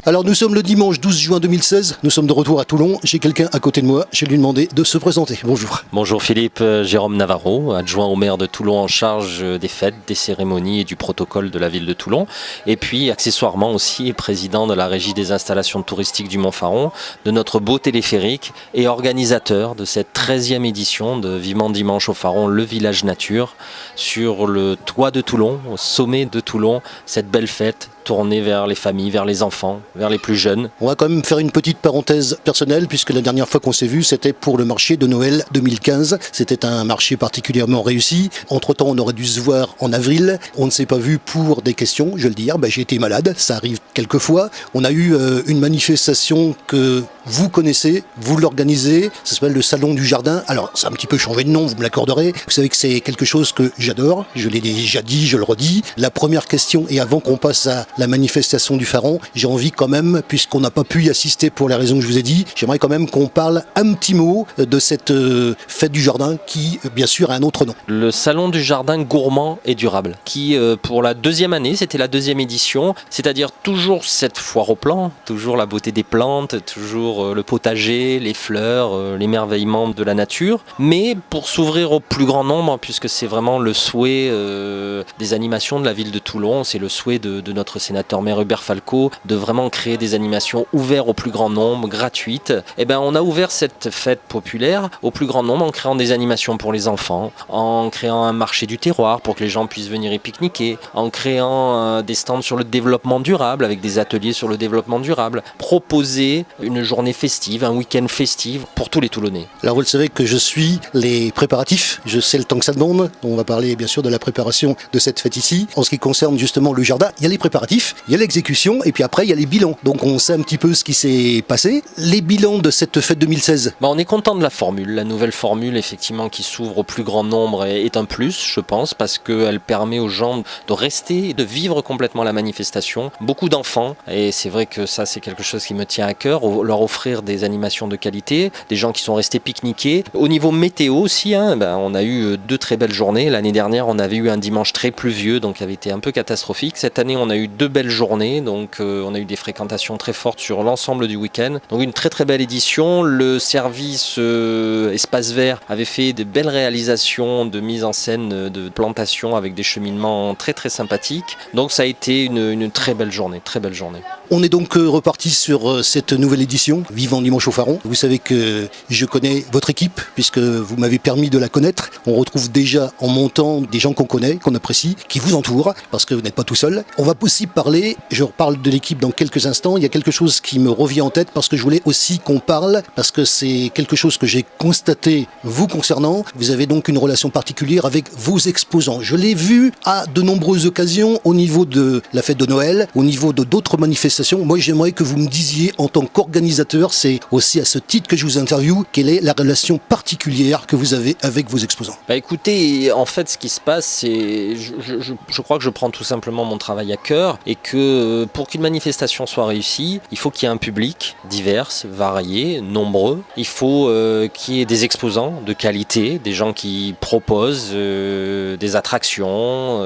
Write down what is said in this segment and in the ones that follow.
Alors nous sommes le dimanche 12 juin 2016, nous sommes de retour à Toulon. J'ai quelqu'un à côté de moi, je vais lui demander de se présenter. Bonjour. Bonjour Philippe, Jérôme Navarro, adjoint au maire de Toulon en charge des fêtes, des cérémonies et du protocole de la ville de Toulon. Et puis accessoirement aussi président de la régie des installations touristiques du Mont-Faron, de notre beau téléphérique et organisateur de cette 13e édition de Vivement Dimanche au Faron, le village nature, sur le toit de Toulon, au sommet de Toulon, cette belle fête tournée vers les familles, vers les enfants, vers les plus jeunes. On va quand même faire une petite parenthèse personnelle puisque la dernière fois qu'on s'est vu, c'était pour le marché de Noël 2015. C'était un marché particulièrement réussi. Entre-temps, on aurait dû se voir en avril. On ne s'est pas vu pour des questions, je vais le dire. J'ai été malade, ça arrive quelquefois. On a eu une manifestation que vous connaissez, vous l'organisez. Ça s'appelle le Salon du Jardin. Alors, ça a un petit peu changé de nom, vous me l'accorderez. Vous savez que c'est quelque chose que j'adore. Je l'ai déjà dit, je le redis. La première question, et avant qu'on passe à la manifestation du Faron, j'ai envie quand même, puisqu'on n'a pas pu y assister pour les raisons que je vous ai dit, j'aimerais quand même qu'on parle un petit mot de cette fête du jardin qui, bien sûr, a un autre nom. Le Salon du Jardin gourmand et durable, qui pour la deuxième année, c'était la deuxième édition, c'est-à-dire toujours cette foire aux plants, toujours la beauté des plantes, toujours le potager, les fleurs, l'émerveillement de la nature, mais pour s'ouvrir au plus grand nombre, puisque c'est vraiment le souhait des animations de la ville de Toulon, c'est le souhait de notre sénateur maire Hubert Falco, de vraiment créer des animations ouvertes au plus grand nombre, gratuites. Et ben on a ouvert cette fête populaire au plus grand nombre en créant des animations pour les enfants, en créant un marché du terroir pour que les gens puissent venir y pique-niquer, en créant des stands sur le développement durable avec des ateliers sur le développement durable, proposer une journée festive, un week-end festif pour tous les Toulonnais. Alors vous le savez que je suis les préparatifs, je sais le temps que ça demande. On va parler bien sûr de la préparation de cette fête ici. En ce qui concerne justement le jardin, il y a les préparatifs, il y a l'exécution et puis après il y a les bilans. Donc on sait un petit peu ce qui s'est passé. Les bilans de cette fête 2016. On est content de la formule. La nouvelle formule effectivement qui s'ouvre au plus grand nombre est un plus, je pense, parce qu'elle permet aux gens de rester et de vivre complètement la manifestation. Beaucoup d'enfants, et c'est vrai que ça c'est quelque chose qui me tient à cœur, leur offrir des animations de qualité, des gens qui sont restés pique-niquer. Au niveau météo aussi, on a eu 2 très belles journées. L'année dernière on avait eu un dimanche très pluvieux, donc qui avait été un peu catastrophique. Cette année on a eu 2 belles journées, donc on a eu des fréquentations très fortes sur l'ensemble du week-end. Donc une très très belle édition. Le service Espace Vert avait fait de belles réalisations de mise en scène de plantation avec des cheminements très très sympathiques. Donc ça a été une très belle journée, très belle journée. On est donc reparti sur cette nouvelle édition, Vivant Dimanche au Faron. Vous savez que je connais votre équipe, puisque vous m'avez permis de la connaître. On retrouve déjà en montant des gens qu'on connaît, qu'on apprécie, qui vous entourent, parce que vous n'êtes pas tout seul. On va aussi parler, je reparle de l'équipe dans quelques instants, il y a quelque chose qui me revient en tête, parce que je voulais aussi qu'on parle, parce que c'est quelque chose que j'ai constaté vous concernant. Vous avez donc une relation particulière avec vos exposants. Je l'ai vu à de nombreuses occasions, au niveau de la fête de Noël, au niveau de d'autres manifestations. Moi, j'aimerais que vous me disiez, en tant qu'organisateur, c'est aussi à ce titre que je vous interviewe, quelle est la relation particulière que vous avez avec vos exposants? Écoutez, en fait, ce qui se passe, c'est, je crois que je prends tout simplement mon travail à cœur et que pour qu'une manifestation soit réussie, il faut qu'il y ait un public divers, varié, nombreux. Il faut qu'il y ait des exposants de qualité, des gens qui proposent des attractions,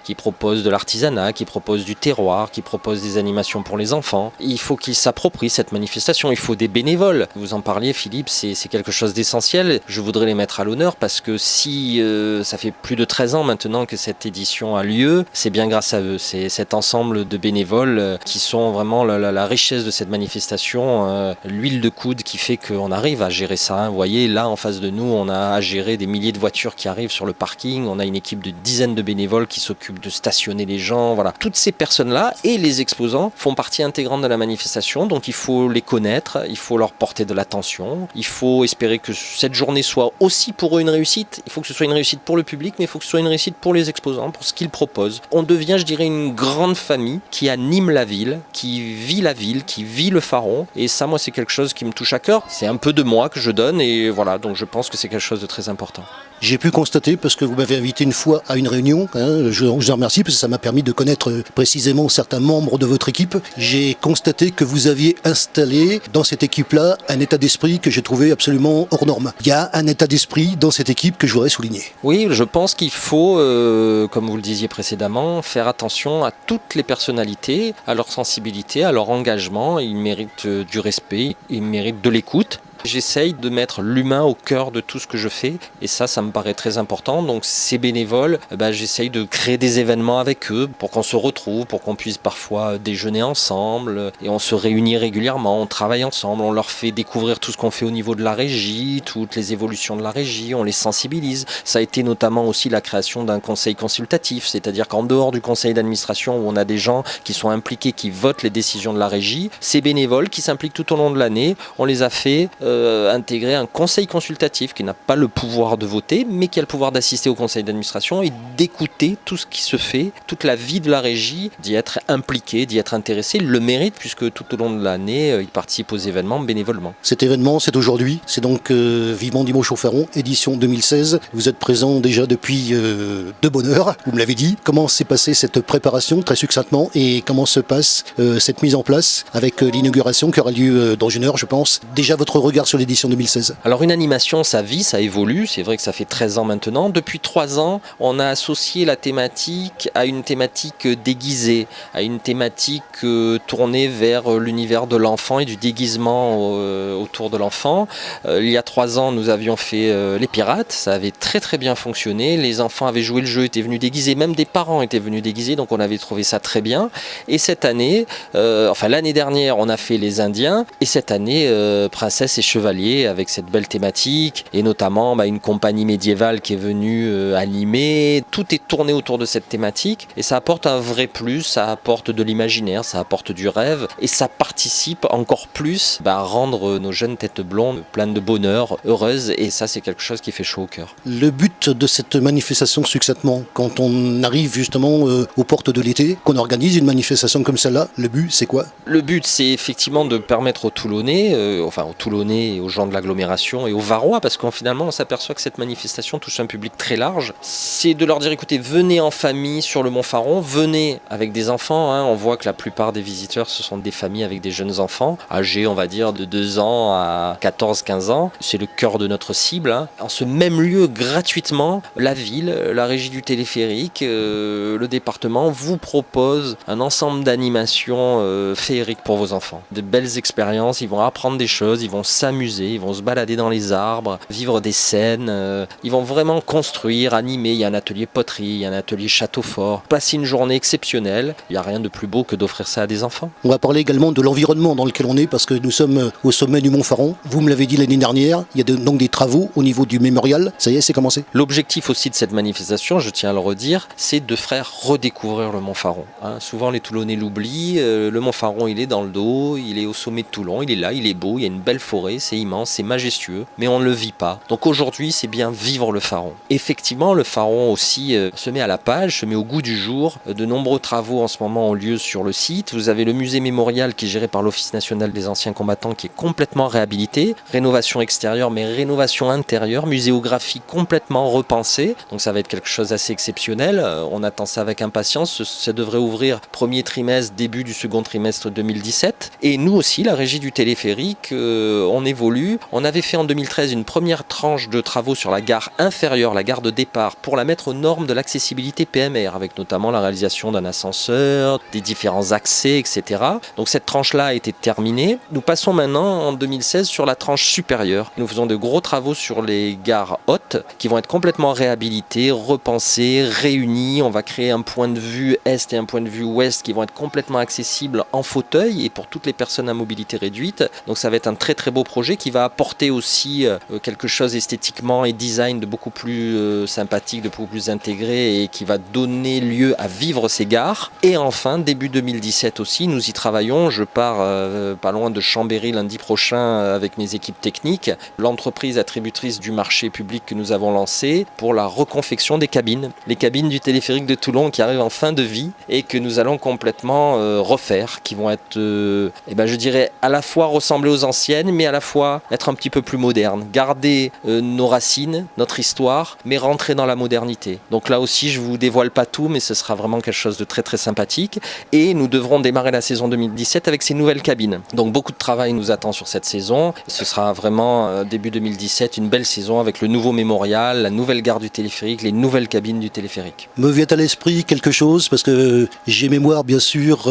qui proposent de l'artisanat, qui proposent du terroir, qui proposent des animations pour les enfants. Il faut qu'ils s'approprient cette manifestation, il faut des bénévoles. Vous en parliez Philippe, c'est quelque chose d'essentiel. Je voudrais les mettre à l'honneur parce que si ça fait plus de 13 ans maintenant que cette édition a lieu, c'est bien grâce à eux. C'est cet ensemble de bénévoles qui sont vraiment la richesse de cette manifestation, l'huile de coude qui fait qu'on arrive à gérer ça. Vous voyez, là en face de nous, on a à gérer des milliers de voitures qui arrivent sur le parking, on a une équipe de dizaines de bénévoles qui s'occupent de stationner les gens. Voilà. Toutes ces personnes-là et les exposants font partie intégrante de la manifestation, donc il faut les connaître, il faut leur porter de l'attention, il faut espérer que cette journée soit aussi pour eux une réussite. Il faut que ce soit une réussite pour le public, mais il faut que ce soit une réussite pour les exposants, pour ce qu'ils proposent. On devient, je dirais, une grande famille qui anime la ville, qui vit le Faron, et ça, moi, c'est quelque chose qui me touche à cœur. C'est un peu de moi que je donne, et voilà, donc je pense que c'est quelque chose de très important. J'ai pu constater, parce que vous m'avez invité une fois à une réunion, je vous en remercie parce que ça m'a permis de connaître précisément certains membres de votre équipe. J'ai constaté que vous aviez installé dans cette équipe-là un état d'esprit que j'ai trouvé absolument hors norme. Il y a un état d'esprit dans cette équipe que je voudrais souligner. Oui, je pense qu'il faut, comme vous le disiez précédemment, faire attention à toutes les personnalités, à leur sensibilité, à leur engagement. Ils méritent du respect, ils méritent de l'écoute. J'essaye de mettre l'humain au cœur de tout ce que je fais et ça me paraît très important. Donc ces bénévoles, j'essaye de créer des événements avec eux pour qu'on se retrouve, pour qu'on puisse parfois déjeuner ensemble et on se réunit régulièrement, on travaille ensemble, on leur fait découvrir tout ce qu'on fait au niveau de la régie, toutes les évolutions de la régie, on les sensibilise. Ça a été notamment aussi la création d'un conseil consultatif, c'est-à-dire qu'en dehors du conseil d'administration où on a des gens qui sont impliqués, qui votent les décisions de la régie, ces bénévoles qui s'impliquent tout au long de l'année, on les a fait intégrer un conseil consultatif qui n'a pas le pouvoir de voter, mais qui a le pouvoir d'assister au conseil d'administration et d'écouter tout ce qui se fait, toute la vie de la régie, d'y être impliqué, d'y être intéressé. Il le mérite puisque tout au long de l'année, il participe aux événements bénévolement. Cet événement, c'est aujourd'hui. C'est donc Vivement Dimanche au Faron, édition 2016. Vous êtes présent déjà depuis de bonne heure, vous me l'avez dit. Comment s'est passée cette préparation, très succinctement, et comment se passe cette mise en place avec l'inauguration qui aura lieu dans une heure, je pense. Déjà votre regard sur l'édition 2016. Alors une animation, ça vit, ça évolue, c'est vrai que ça fait 13 ans maintenant. Depuis 3 ans, on a associé la thématique à une thématique déguisée, à une thématique tournée vers l'univers de l'enfant et du déguisement autour de l'enfant. Il y a 3 ans, nous avions fait les pirates, ça avait très très bien fonctionné, les enfants avaient joué le jeu, étaient venus déguisés, même des parents étaient venus déguisés, donc on avait trouvé ça très bien. Et cette année, l'année dernière, on a fait les Indiens, et cette année, Princesse et Chevalier avec cette belle thématique et notamment une compagnie médiévale qui est venue animer. Tout est tourné autour de cette thématique et ça apporte un vrai plus, ça apporte de l'imaginaire, ça apporte du rêve et ça participe encore plus à rendre nos jeunes têtes blondes pleines de bonheur, heureuses et ça c'est quelque chose qui fait chaud au cœur. Le but de cette manifestation succinctement, quand on arrive justement aux portes de l'été, qu'on organise une manifestation comme celle-là, le but c'est quoi? Le but c'est effectivement de permettre aux Toulonnais, aux Toulonnais et aux gens de l'agglomération et aux Varois, parce qu'en finalement on s'aperçoit que cette manifestation touche un public très large, c'est de leur dire écoutez, venez en famille sur le Mont Faron, venez avec des enfants, on voit que la plupart des visiteurs ce sont des familles avec des jeunes enfants, âgés on va dire de 2 ans à 14-15 ans, c'est le cœur de notre cible. En ce même lieu gratuitement, la ville, la régie du téléphérique, le département vous propose un ensemble d'animations féeriques pour vos enfants, de belles expériences, ils vont apprendre des choses, ils vont s'amuser, ils vont se balader dans les arbres, vivre des scènes, ils vont vraiment construire, animer, il y a un atelier poterie, il y a un atelier château fort, passer une journée exceptionnelle, il n'y a rien de plus beau que d'offrir ça à des enfants. On va parler également de l'environnement dans lequel on est parce que nous sommes au sommet du Mont Faron, vous me l'avez dit l'année dernière, il y a donc des travaux au niveau du mémorial, ça y est, c'est commencé. L'objectif aussi de cette manifestation, je tiens à le redire, c'est de faire redécouvrir le Mont Faron. Souvent les Toulonnais l'oublient, le Mont Faron il est dans le dos, il est au sommet de Toulon, il est là, il est beau, il y a une belle forêt, c'est immense, c'est majestueux, mais on ne le vit pas. Donc aujourd'hui, c'est bien vivre le Faron. Effectivement, le Faron aussi se met à la page, se met au goût du jour. De nombreux travaux en ce moment ont lieu sur le site. Vous avez le musée mémorial qui est géré par l'Office national des anciens combattants qui est complètement réhabilité. Rénovation extérieure, mais rénovation intérieure, muséographie complètement repensée. Donc ça va être quelque chose d'assez exceptionnel. On attend ça avec impatience. Ça devrait ouvrir premier trimestre, début du second trimestre 2017. Et nous aussi, la régie du téléphérique, on évolue. On avait fait en 2013 une première tranche de travaux sur la gare inférieure, la gare de départ, pour la mettre aux normes de l'accessibilité PMR, avec notamment la réalisation d'un ascenseur, des différents accès, etc. Donc cette tranche-là a été terminée. Nous passons maintenant en 2016 sur la tranche supérieure. Nous faisons de gros travaux sur les gares hautes qui vont être complètement réhabilitées, repensées, réunies. On va créer un point de vue est et un point de vue ouest qui vont être complètement accessibles en fauteuil et pour toutes les personnes à mobilité réduite. Donc ça va être un très très beau projet qui va apporter aussi quelque chose esthétiquement et design de beaucoup plus sympathique, de beaucoup plus intégré et qui va donner lieu à vivre ces gares. Et enfin, début 2017 aussi, nous y travaillons. Je pars pas loin de Chambéry lundi prochain avec mes équipes techniques. L'entreprise attributrice du marché public que nous avons lancé pour la reconfection des cabines. Les cabines du téléphérique de Toulon qui arrivent en fin de vie et que nous allons complètement refaire, qui vont être, je dirais, à la fois ressembler aux anciennes, mais à la la fois être un petit peu plus moderne, garder nos racines, notre histoire, mais rentrer dans la modernité. Donc là aussi, je ne vous dévoile pas tout, mais ce sera vraiment quelque chose de très très sympathique. Et nous devrons démarrer la saison 2017 avec ces nouvelles cabines. Donc beaucoup de travail nous attend sur cette saison. Ce sera vraiment début 2017, une belle saison avec le nouveau mémorial, la nouvelle gare du téléphérique, les nouvelles cabines du téléphérique. Me vient à l'esprit quelque chose, parce que j'ai mémoire bien sûr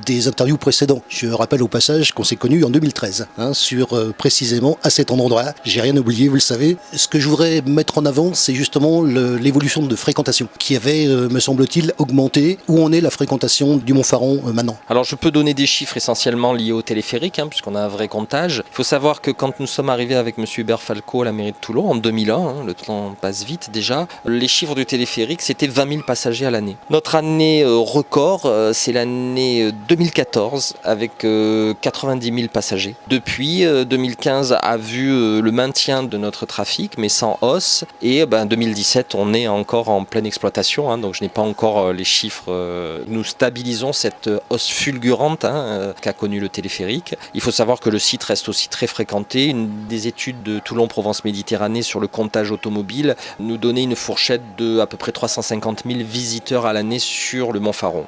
des interviews précédents. Je rappelle au passage qu'on s'est connus en 2013, sur précisément à cet endroit-là. J'ai rien oublié, vous le savez. Ce que je voudrais mettre en avant, c'est justement l'évolution de fréquentation qui avait, me semble-t-il, augmenté. Où en est la fréquentation du Montfaron maintenant? Alors je peux donner des chiffres essentiellement liés au téléphérique, puisqu'on a un vrai comptage. Il faut savoir que quand nous sommes arrivés avec M. Hubert Falco à la mairie de Toulon en 2001, le temps passe vite déjà, les chiffres du téléphérique c'était 20 000 passagers à l'année. Notre année record, c'est l'année 2014 avec 90 000 passagers. Depuis, 2015 a vu le maintien de notre trafic, mais sans hausse. Et 2017, on est encore en pleine exploitation, donc je n'ai pas encore les chiffres. Nous stabilisons cette hausse fulgurante qu'a connue le téléphérique. Il faut savoir que le site reste aussi très fréquenté. Une des études de Toulon-Provence-Méditerranée sur le comptage automobile nous donnait une fourchette de à peu près 350 000 visiteurs à l'année sur le Montfaron.